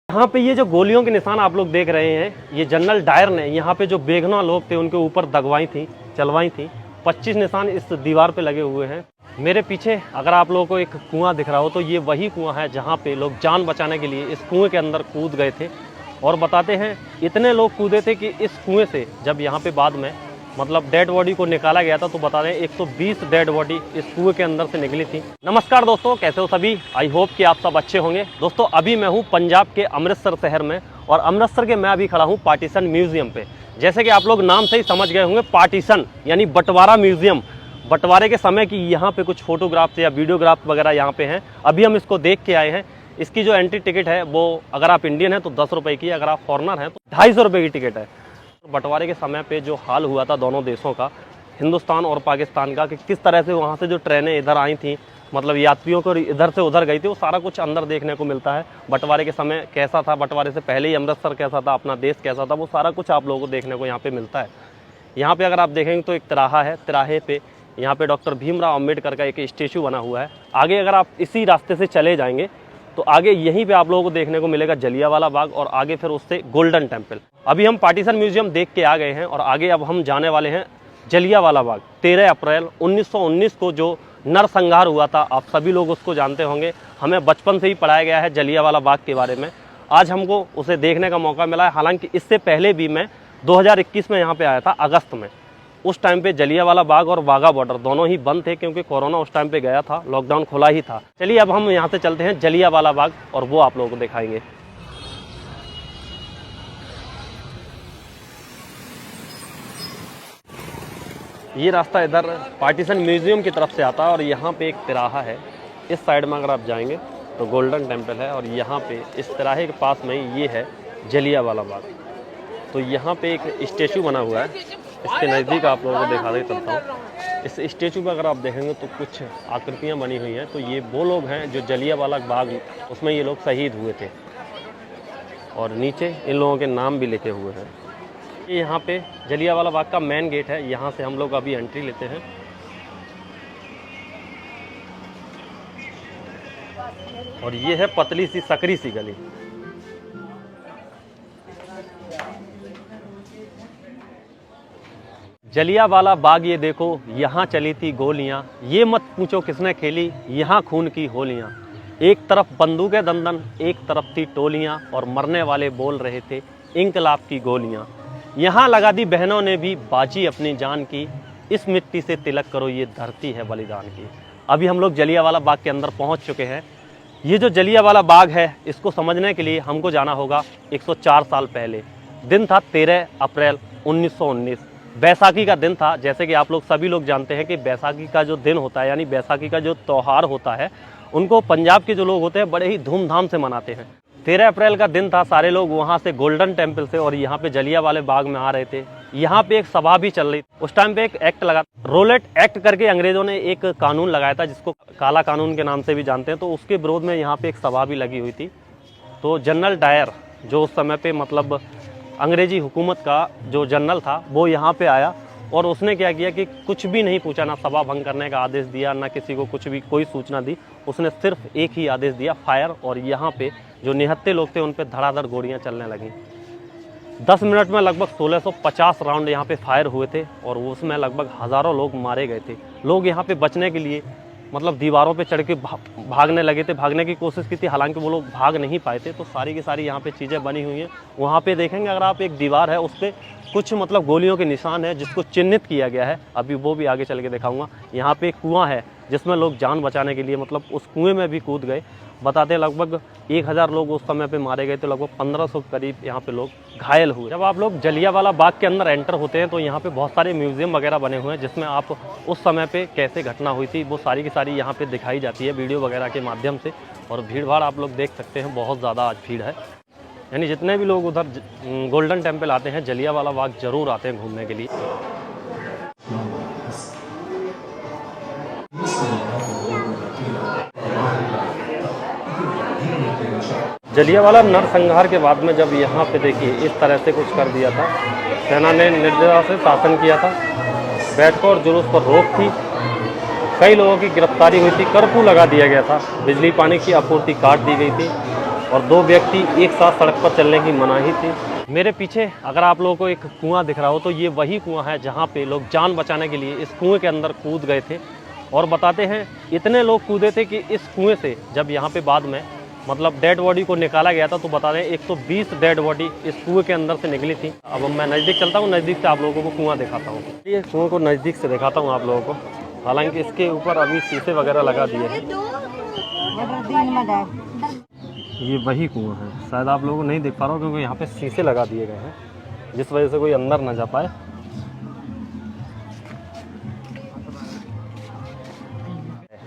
यहाँ पे ये जो गोलियों के निशान आप लोग देख रहे हैं, ये जनरल डायर ने यहाँ पे जो बेगुनाह लोग थे उनके ऊपर दगवाई थी, चलवाई थी। 25 निशान इस दीवार पे लगे हुए हैं। मेरे पीछे अगर आप लोगों को एक कुआं दिख रहा हो तो ये वही कुआं है जहाँ पे लोग जान बचाने के लिए इस कुएं के अंदर कूद गए थे। और बताते हैं इतने लोग कूदे थे कि इस कुएं से जब यहाँ पे बाद में मतलब डेड बॉडी को निकाला गया था तो बता दें 120 डेड बॉडी इस कुएं के अंदर से निकली थी। नमस्कार दोस्तों, कैसे हो सभी? आई होप कि आप सब अच्छे होंगे। दोस्तों अभी मैं हूँ पंजाब के अमृतसर शहर में और अमृतसर के मैं अभी खड़ा हूँ पार्टीशन म्यूजियम पे। जैसे कि आप लोग नाम से ही समझ गए होंगे, पार्टीशन यानी बंटवारा म्यूजियम। बंटवारे के समय की यहाँ पे कुछ फोटोग्राफ्स या वीडियोग्राफ्स वगैरह यहाँ पे हैं। अभी हम इसको देख के आए हैं। इसकी जो एंट्री टिकट है वो अगर आप इंडियन हैं तो 10 रुपये की, अगर आप फॉरनर हैं तो 250 रुपये की टिकट है। बंटवारे के समय पे जो हाल हुआ था दोनों देशों का, हिंदुस्तान और पाकिस्तान का, कि किस तरह से वहाँ से जो ट्रेनें इधर आई थी, मतलब यात्रियों को इधर से उधर गई थी, वो सारा कुछ अंदर देखने को मिलता है। बंटवारे के समय कैसा था, बंटवारे से पहले ही अमृतसर कैसा था, अपना देश कैसा था, वो सारा कुछ आप लोगों को देखने को यहाँ पे मिलता है। यहाँ पे अगर आप देखेंगे तो एक तिराहा है, तिराहे पे यहाँ पे डॉक्टर भीमराव अम्बेडकर का एक स्टेचू बना हुआ है। आगे अगर आप इसी रास्ते से चले जाएंगे तो आगे यहीं पे आप लोगों को देखने को मिलेगा जलियांवाला बाग और आगे फिर उससे गोल्डन टेम्पल। अभी हम पार्टीशन म्यूजियम देख के आ गए हैं और आगे अब हम जाने वाले हैं जलियांवाला बाग। 13 अप्रैल 1919 को जो नरसंहार हुआ था, आप सभी लोग उसको जानते होंगे। हमें बचपन से ही पढ़ाया गया है जलियांवाला बाग के बारे में। आज हमको उसे देखने का मौका मिला है। हालांकि इससे पहले भी मैं 2021 में यहाँ पे आया था, अगस्त में। उस टाइम पे जलियांवाला बाग और वाघा बॉर्डर दोनों ही बंद थे क्योंकि कोरोना उस टाइम पे गया था, लॉकडाउन खुला ही था। चलिए अब हम यहाँ से चलते हैं जलियांवाला बाग और वो आप लोगों को दिखाएंगे। ये रास्ता इधर पार्टीशन म्यूजियम की तरफ से आता है और यहाँ पे एक तिराहा है। इस साइड में अगर आप जाएंगे तो गोल्डन टेम्पल है और यहाँ पे इस तिराहे के पास में ये है जलियांवाला बाग। तो यहाँ पे एक स्टेचू बना हुआ है, इसके नज़दीक आप लोगों को दिखा दे चलता हूँ। इस स्टेचू पर अगर आप देखेंगे तो कुछ आकृतियाँ बनी हुई हैं। तो ये वो लोग हैं जो जलियांवाला बाग, उसमें ये लोग शहीद हुए थे और नीचे इन लोगों के नाम भी लिखे हुए हैं। ये यहाँ पे जलियांवाला बाग का मेन गेट है, यहाँ से हम लोग अभी एंट्री लेते हैं। और ये है पतली सी सकरी सी गली। जलियांवाला बाग ये देखो, यहाँ चली थी गोलियाँ, ये मत पूछो किसने खेली यहाँ खून की होलियाँ। एक तरफ बंदूकें दंदन, एक तरफ थी टोलियाँ और मरने वाले बोल रहे थे इंकलाब की गोलियाँ। यहाँ लगा दी बहनों ने भी बाजी अपनी जान की, इस मिट्टी से तिलक करो ये धरती है बलिदान की। अभी हम लोग जलियांवाला बाग के अंदर पहुँच चुके हैं। ये जो जलियांवाला बाग है, इसको समझने के लिए हमको जाना होगा 104 साल पहले। दिन था 13 अप्रैल 1919, बैसाखी का दिन था। जैसे कि आप लोग सभी लोग जानते हैं कि बैसाखी का जो दिन होता है, यानी बैसाखी का जो त्यौहार होता है, उनको पंजाब के जो लोग होते हैं बड़े ही धूमधाम से मनाते हैं। 13 अप्रैल का दिन था। सारे लोग वहाँ से गोल्डन टेम्पल से और यहाँ पे जलियांवाला बाग में आ रहे थे। यहाँ पे एक सभा भी चल रही थी। उस टाइम पे एक एक्ट लगा, रोलेट एक्ट करके अंग्रेजों ने एक कानून लगाया था जिसको काला कानून के नाम से भी जानते हैं। तो उसके विरोध में यहाँ पे एक सभा भी लगी हुई थी। तो जनरल डायर जो उस समय पे मतलब अंग्रेजी हुकूमत का जो जनरल था, वो यहाँ पे आया और उसने क्या किया कि कुछ भी नहीं पूछा, ना सभा भंग करने का आदेश दिया, ना किसी को कुछ भी कोई सूचना दी। उसने सिर्फ एक ही आदेश दिया, फायर। और यहाँ पे जो निहत्थे लोग थे उन पे धड़ाधड़ गोलियाँ चलने लगीं। 10 मिनट में लगभग 1650 राउंड यहाँ पे फायर हुए थे और उसमें लगभग हज़ारों लोग मारे गए थे। लोग यहाँ पे बचने के लिए मतलब दीवारों पे चढ़ के भागने लगे थे, भागने की कोशिश की थी। हालांकि वो लोग भाग नहीं पाए थे। तो सारी की सारी यहाँ पे चीज़ें बनी हुई हैं। वहाँ पे देखेंगे अगर आप, एक दीवार है, उस पर कुछ मतलब गोलियों के निशान है जिसको चिन्हित किया गया है। अभी वो भी आगे चल के दिखाऊंगा। यहाँ पे एक कुआं है जिसमें लोग जान बचाने के लिए मतलब उस कुएं में भी कूद गए। बताते हैं लगभग 1000 लोग उस समय पे मारे गए, तो लगभग 1500 करीब यहाँ पे लोग घायल हुए। जब आप लोग जलियांवाला बाग के अंदर एंटर होते हैं तो यहाँ पे बहुत सारे म्यूजियम वगैरह बने हुए हैं जिसमें आप उस समय पे कैसे घटना हुई थी वो सारी की सारी यहाँ पे दिखाई जाती है वीडियो वगैरह के माध्यम से। और भीड़ भाड़ आप लोग देख सकते हैं, बहुत ज़्यादा आज भीड़ है। यानी जितने भी लोग उधर गोल्डन टेम्पल आते हैं, जलियांवाला बाग जरूर आते हैं घूमने के लिए। जलियांवाला नरसंहार के बाद में जब यहाँ पे देखिए इस तरह से कुछ कर दिया था, सेना ने निर्दयता से शासन किया था, बैठकों और जुलूस पर रोक थी, कई लोगों की गिरफ्तारी हुई थी, कर्फ्यू लगा दिया गया था, बिजली पानी की आपूर्ति काट दी गई थी। और 2 व्यक्ति एक साथ सड़क पर चलने की मनाही थी। मेरे पीछे अगर आप लोगों को एक कुआं दिख रहा हो तो ये वही कुआं है जहाँ पे लोग जान बचाने के लिए इस कुएं के अंदर कूद गए थे। और बताते हैं इतने लोग कूदे थे कि इस कुएं से जब यहाँ पे बाद में मतलब डेड बॉडी को निकाला गया था तो बता दें 120 डेड बॉडी इस कुएं के अंदर से निकली थी। अब मैं नज़दीक चलता हूँ, नज़दीक से आप लोगों को कुआं दिखाता हूँ। ये कुएं को नज़दीक से दिखाता हूँ आप लोगों को। हालांकि इसके ऊपर अभी शीशे वगैरह लगा दिए हैं। ये वही कुआं है, शायद आप लोगों को नहीं देख पा रहा हो क्योंकि यहाँ पे शीशे लगा दिए गए हैं जिस वजह से कोई अंदर ना जा पाए।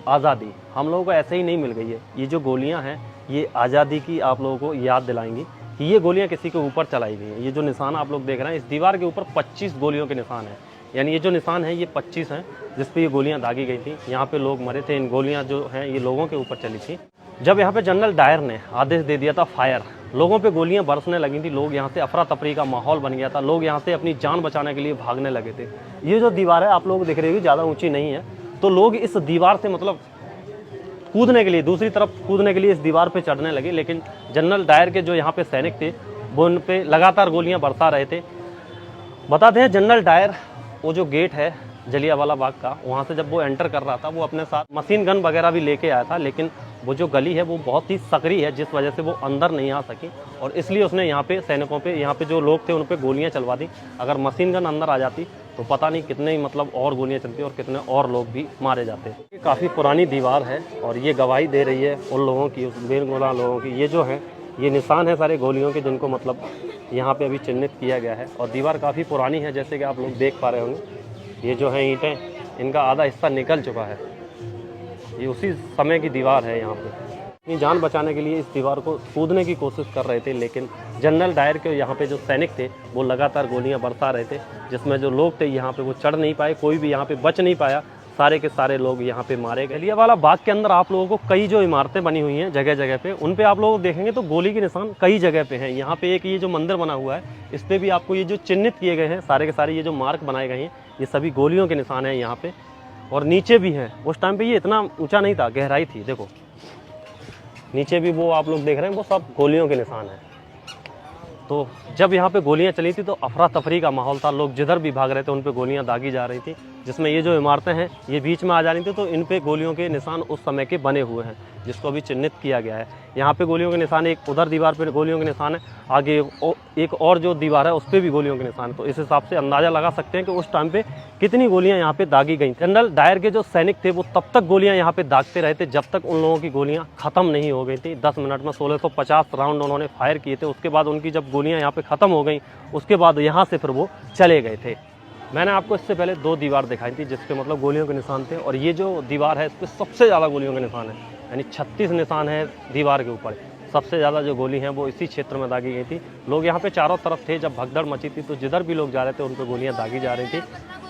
आज़ादी हम लोगों को ऐसे ही नहीं मिल गई है। ये जो गोलियां हैं ये आज़ादी की आप लोगों को याद दिलाएंगी कि ये गोलियां किसी के ऊपर चलाई गई हैं। ये जो निशान आप लोग देख रहे हैं इस दीवार के ऊपर 25 गोलियों के निशान हैं, यानी ये जो निशान है ये 25 हैं जिस पे ये गोलियां दागी गई थी। यहाँ पे लोग मरे थे, इन गोलियां जो हैं ये लोगों के ऊपर चली थी। जब यहाँ पे जनरल डायर ने आदेश दे दिया था फायर, लोगों पे गोलियां बरसने लगी थी, लोग यहाँ से अफरा तफरी का माहौल बन गया था, लोग यहाँ से अपनी जान बचाने के लिए भागने लगे थे। ये जो दीवार है आप लोग दिख रहे हो ज़्यादा ऊँची नहीं है, तो लोग इस दीवार से मतलब कूदने के लिए, दूसरी तरफ कूदने के लिए इस दीवार पे चढ़ने लगे, लेकिन जनरल डायर के जो यहाँ पे सैनिक थे वो उन पे लगातार गोलियां बरसा रहे थे। बताते हैं जनरल डायर वो जो गेट है जलियांवाला बाग का, वहाँ से जब वो एंटर कर रहा था वो अपने साथ मशीन गन वगैरह भी लेके आया था, लेकिन वो जो गली है वो बहुत ही सकरी है जिस वजह से वो अंदर नहीं आ सकी और इसलिए उसने यहाँ पे सैनिकों पे, यहाँ पे जो लोग थे उन पे गोलियाँ चलवा दी। अगर मशीन गन अंदर आ जाती तो पता नहीं कितने ही मतलब और गोलियाँ चलती और कितने और लोग भी मारे जाते। ये काफ़ी पुरानी दीवार है और ये गवाही दे रही है उन लोगों की, उस बेगुनाह लोगों की। ये जो है ये निशान है सारे गोलियों के जिनको मतलब यहाँ पे अभी चिन्हित किया गया है। और दीवार काफ़ी पुरानी है जैसे कि आप लोग देख पा रहे होंगे। ये जो है ईंटें, इनका आधा हिस्सा निकल चुका है। ये उसी समय की दीवार है। यहाँ पे अपनी जान बचाने के लिए इस दीवार को कूदने की कोशिश कर रहे थे, लेकिन जनरल डायर के यहाँ पे जो सैनिक थे वो लगातार गोलियां बरसा रहे थे, जिसमें जो लोग थे यहाँ पे वो चढ़ नहीं पाए, कोई भी यहाँ पे बच नहीं पाया, सारे के सारे लोग यहाँ पे मारे गए। जलियांवाला बाग के अंदर आप लोगों को कई जो इमारतें बनी हुई हैं जगह जगह पे, उन पे आप लोग देखेंगे तो गोली के निशान कई जगह पे हैं। यहाँ पे एक ये जो मंदिर बना हुआ है इस पर भी आपको ये जो चिन्हित किए गए हैं सारे के सारे, ये जो मार्क बनाए गए हैं ये सभी गोलियों के निशान हैं यहाँ पे। और नीचे भी हैं, उस टाइम पे ये इतना ऊंचा नहीं था, गहराई थी। देखो नीचे भी वो आप लोग देख रहे हैं वो सब गोलियों के निशान हैं। तो जब यहाँ पे गोलियाँ चली थी तो अफरा तफरी का माहौल था, लोग जिधर भी भाग रहे थे उन पे गोलियाँ दागी जा रही थी, जिसमें ये जो इमारतें हैं ये बीच में आ जा रही थी, तो इन पे गोलियों के निशान उस समय के बने हुए हैं जिसको अभी चिन्हित किया गया है। यहाँ पे गोलियों के निशान, एक उधर दीवार पे गोलियों के निशान है, आगे एक और जो दीवार है उस पर भी गोलियों के निशान है। तो इस हिसाब से अंदाज़ा लगा सकते हैं कि उस टाइम पे कितनी गोलियाँ यहाँ पे दागी गई। जनरल डायर के जो सैनिक थे वो तब तक गोलियाँ यहाँ पे दागते रहे थे जब तक उन लोगों की गोलियाँ ख़त्म नहीं हो गई थी। 10 मिनट में 1650 राउंड उन्होंने फायर किए थे। उसके बाद उनकी जब गोलियाँ यहाँ पे ख़त्म हो गई उसके बाद यहाँ से फिर वो चले गए थे। मैंने आपको इससे पहले 2 दीवार दिखाई थी जिसपे मतलब गोलियों के निशान थे, और ये जो दीवार है इस पर सबसे ज़्यादा गोलियों के निशान है, यानी 36 निशान है दीवार के ऊपर। सबसे ज़्यादा जो गोली हैं वो इसी क्षेत्र में दागी गई थी। लोग यहाँ पे चारों तरफ थे, जब भगदड़ मची थी तो जिधर भी लोग जा रहे थे उन पर गोलियाँ दागी जा रही थी।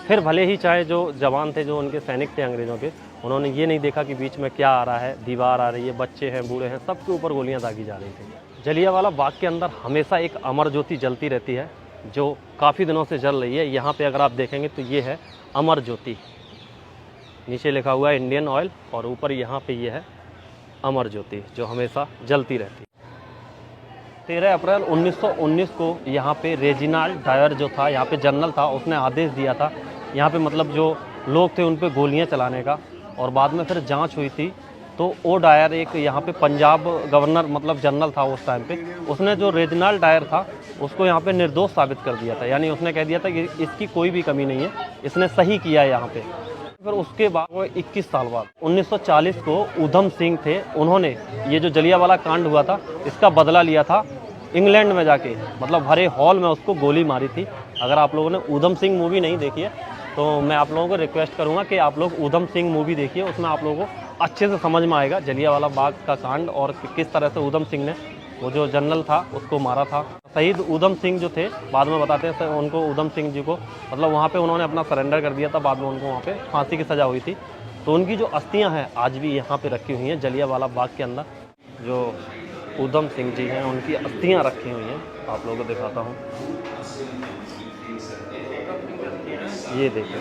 फिर भले ही चाहे जो जवान थे, जो उनके सैनिक थे अंग्रेज़ों के, उन्होंने ये नहीं देखा कि बीच में क्या आ रहा है, दीवार आ रही है, बच्चे हैं, बूढ़े हैं, सबके ऊपर गोलियाँ दागी जा रही थी। जलियांवाला बाग के अंदर हमेशा एक अमर ज्योति जलती रहती है जो काफ़ी दिनों से जल रही है। यहाँ पे अगर आप देखेंगे तो ये है अमर ज्योति, नीचे लिखा हुआ है इंडियन ऑयल और ऊपर यहाँ पे ये है अमर ज्योति जो हमेशा जलती रहती है। 13 अप्रैल 1919 को यहाँ पे रेजिनाल्ड डायर जो था, यहाँ पे जनरल था, उसने आदेश दिया था यहाँ पे मतलब जो लोग थे उन पे गोलियाँ चलाने का। और बाद में फिर जांच हुई थी तो ओ डायर एक यहाँ पे पंजाब गवर्नर मतलब जनरल था उस टाइम पे, उसने जो रेजिनाल्ड डायर था उसको यहाँ पे निर्दोष साबित कर दिया था, यानी उसने कह दिया था कि इसकी कोई भी कमी नहीं है, इसने सही किया है यहाँ पे। फिर उसके बाद वो 21 साल बाद 1940 को ऊधम सिंह थे, उन्होंने ये जो जलियांवाला कांड हुआ था इसका बदला लिया था इंग्लैंड में जाके, मतलब हरे हॉल में उसको गोली मारी थी। अगर आप लोगों ने ऊधम सिंह मूवी नहीं देखी है तो मैं आप लोगों को रिक्वेस्ट करूंगा कि आप लोग ऊधम सिंह मूवी देखिए, उसमें आप लोगों को अच्छे से समझ में आएगा जलियांवाला बाग का कांड और किस तरह से ऊधम सिंह ने वो जो जनरल था उसको मारा था। शहीद ऊधम सिंह जो थे, बाद में बताते हैं उनको, ऊधम सिंह जी को मतलब वहाँ पे उन्होंने अपना सरेंडर कर दिया था, बाद में उनको वहाँ पे फांसी की सज़ा हुई थी। तो उनकी जो अस्थियाँ हैं आज भी यहाँ पे रखी हुई हैं जलियांवाला बाग के अंदर। जो ऊधम सिंह जी हैं उनकी अस्थियाँ रखी हुई हैं, आप लोगों को दिखाता हूँ, ये देखिए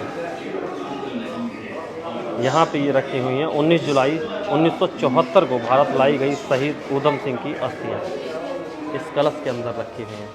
यहाँ पे ये रखी हुई हैं। 19 जुलाई 1974 को भारत लाई गई शहीद ऊधम सिंह की अस्थियां इस कलश के अंदर रखी हुई हैं।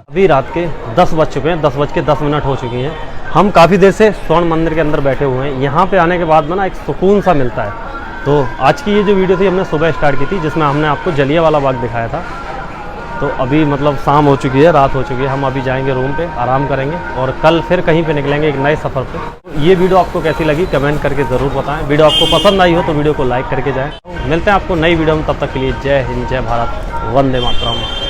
अभी रात के 10 बज चुके हैं, 10:10 हो चुकी हैं। हम काफ़ी देर से स्वर्ण मंदिर के अंदर बैठे हुए हैं। यहाँ पे आने के बाद में ना एक सुकून सा मिलता है। तो आज की ये जो वीडियो थी हमने सुबह स्टार्ट की थी, जिसमें हमने आपको जलियांवाला बाग दिखाया था। तो अभी मतलब शाम हो चुकी है, रात हो चुकी है। हम अभी जाएंगे रूम पे, आराम करेंगे और कल फिर कहीं पे निकलेंगे एक नए सफ़र पे। ये वीडियो आपको कैसी लगी कमेंट करके ज़रूर बताएं। वीडियो आपको पसंद आई हो तो वीडियो को लाइक करके जाएँ। मिलते हैं आपको नई वीडियो में, तब तक के लिए जय हिंद, जय भारत, वंदे मातरम।